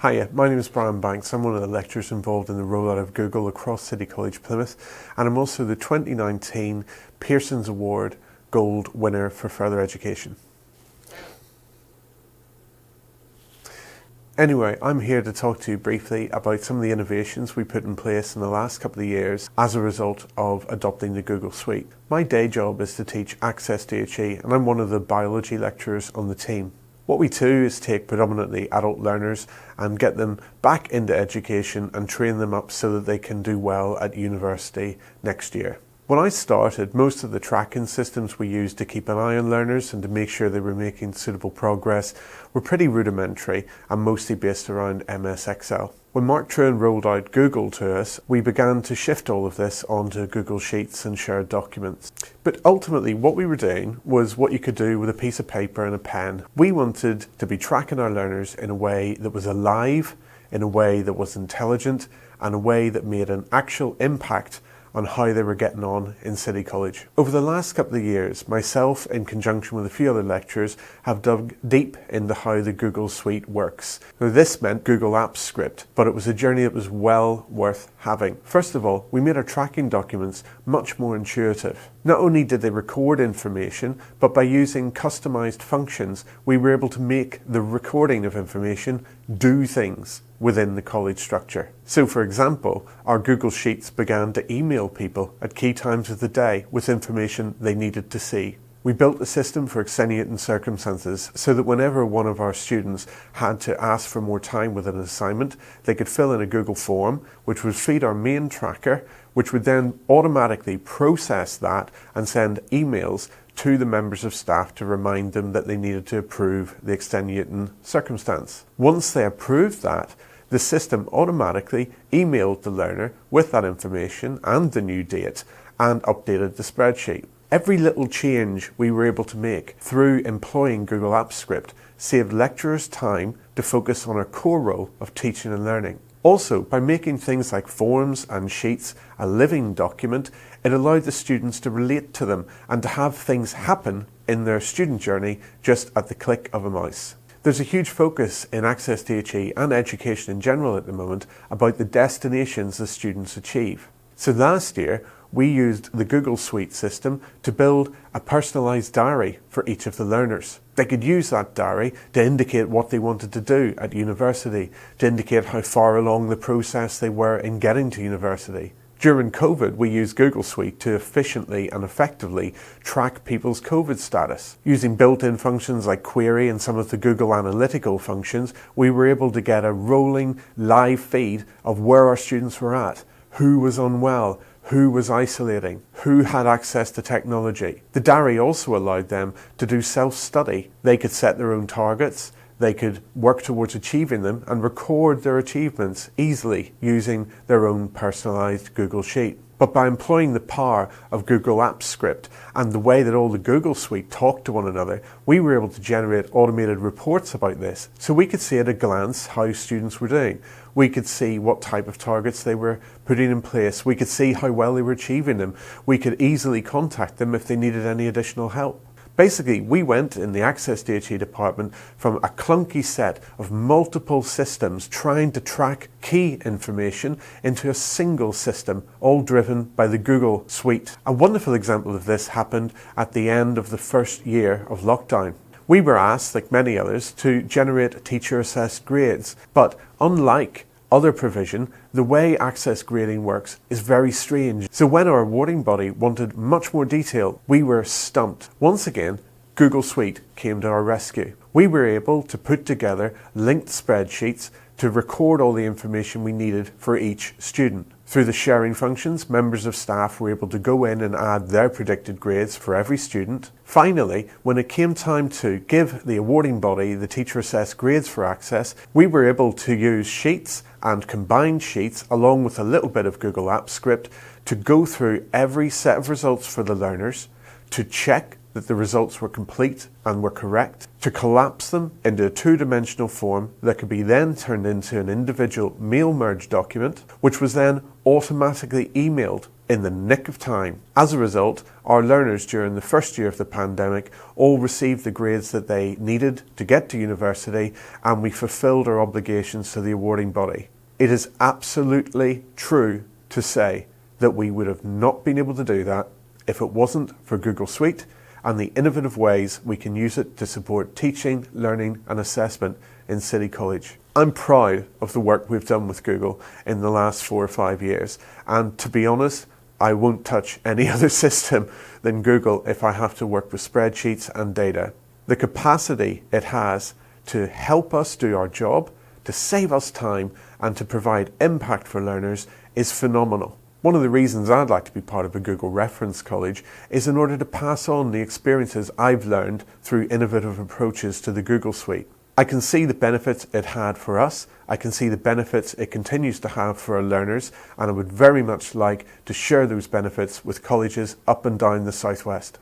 Hiya, my name is Brian Banks. I'm one of the lecturers involved in the rollout of Google across City College Plymouth, and I'm also the 2019 Pearson's Award Gold winner for further education. Anyway, I'm here to talk to you briefly about some of the innovations we put in place in the last couple of years as a result of adopting the Google Suite. My day job is to teach Access DHE, and I'm one of the biology lecturers on the team. What we do is take predominantly adult learners and get them back into education and train them up so that they can do well at university next year. When I started, most of the tracking systems we used to keep an eye on learners and to make sure they were making suitable progress were pretty rudimentary and mostly based around MS Excel. When Mark Truan rolled out Google to us, we began to shift all of this onto Google Sheets and shared documents. But ultimately what we were doing was what you could do with a piece of paper and a pen. We wanted to be tracking our learners in a way that was alive, in a way that was intelligent, and a way that made an actual impact on how they were getting on in City College. Over the last couple of years, myself in conjunction with a few other lecturers have dug deep into how the Google Suite works. Now this meant Google Apps script, but it was a journey that was well worth having. First of all, we made our tracking documents much more intuitive. Not only did they record information, but by using customized functions, we were able to make the recording of information do things within the college structure. So for example, our Google Sheets began to email people at key times of the day with information they needed to see. We built a system for extenuating circumstances so that whenever one of our students had to ask for more time with an assignment, they could fill in a Google form, which would feed our main tracker, which would then automatically process that and send emails to the members of staff to remind them that they needed to approve the extenuating circumstance. Once they approved that, the system automatically emailed the learner with that information and the new date and updated the spreadsheet. Every little change we were able to make through employing Google Apps Script saved lecturers time to focus on our core role of teaching and learning. Also, by making things like forms and sheets a living document, it allowed the students to relate to them and to have things happen in their student journey just at the click of a mouse. There's a huge focus in Access DHE and education in general at the moment about the destinations the students achieve. So last year, we used the Google Suite system to build a personalised diary for each of the learners. They could use that diary to indicate what they wanted to do at university, to indicate how far along the process they were in getting to university. During COVID, we used Google Suite to efficiently and effectively track people's COVID status. Using built-in functions like query and some of the Google analytical functions, we were able to get a rolling live feed of where our students were at, who was unwell, who was isolating, who had access to technology. The diary also allowed them to do self-study. They could set their own targets, they could work towards achieving them and record their achievements easily using their own personalised Google Sheet. But by employing the power of Google Apps Script and the way that all the Google Suite talk to one another, we were able to generate automated reports about this. So we could see at a glance how students were doing. We could see what type of targets they were putting in place. We could see how well they were achieving them. We could easily contact them if they needed any additional help. Basically, we went in the Access DHE department from a clunky set of multiple systems trying to track key information into a single system, all driven by the Google Suite. A wonderful example of this happened at the end of the first year of lockdown. We were asked, like many others, to generate teacher-assessed grades, but unlike other provision, the way Access grading works is very strange. So when our awarding body wanted much more detail, we were stumped. Once again, Google Suite came to our rescue. We were able to put together linked spreadsheets to record all the information we needed for each student. Through the sharing functions, members of staff were able to go in and add their predicted grades for every student. Finally, when it came time to give the awarding body the teacher-assessed grades for Access, we were able to use sheets and combined sheets along with a little bit of Google Apps Script to go through every set of results for the learners, to check that the results were complete and were correct, to collapse them into a two-dimensional form that could be then turned into an individual mail merge document, which was then automatically emailed in the nick of time. As a result, our learners during the first year of the pandemic all received the grades that they needed to get to university, and we fulfilled our obligations to the awarding body. It is absolutely true to say that we would have not been able to do that if it wasn't for Google Suite and the innovative ways we can use it to support teaching, learning and assessment in City College. I'm proud of the work we've done with Google in the last 4 or 5 years, and to be honest, I won't touch any other system than Google if I have to work with spreadsheets and data. The capacity it has to help us do our job, to save us time and to provide impact for learners is phenomenal. One of the reasons I'd like to be part of a Google Reference College is in order to pass on the experiences I've learned through innovative approaches to the Google Suite. I can see the benefits it had for us, I can see the benefits it continues to have for our learners, and I would very much like to share those benefits with colleges up and down the Southwest.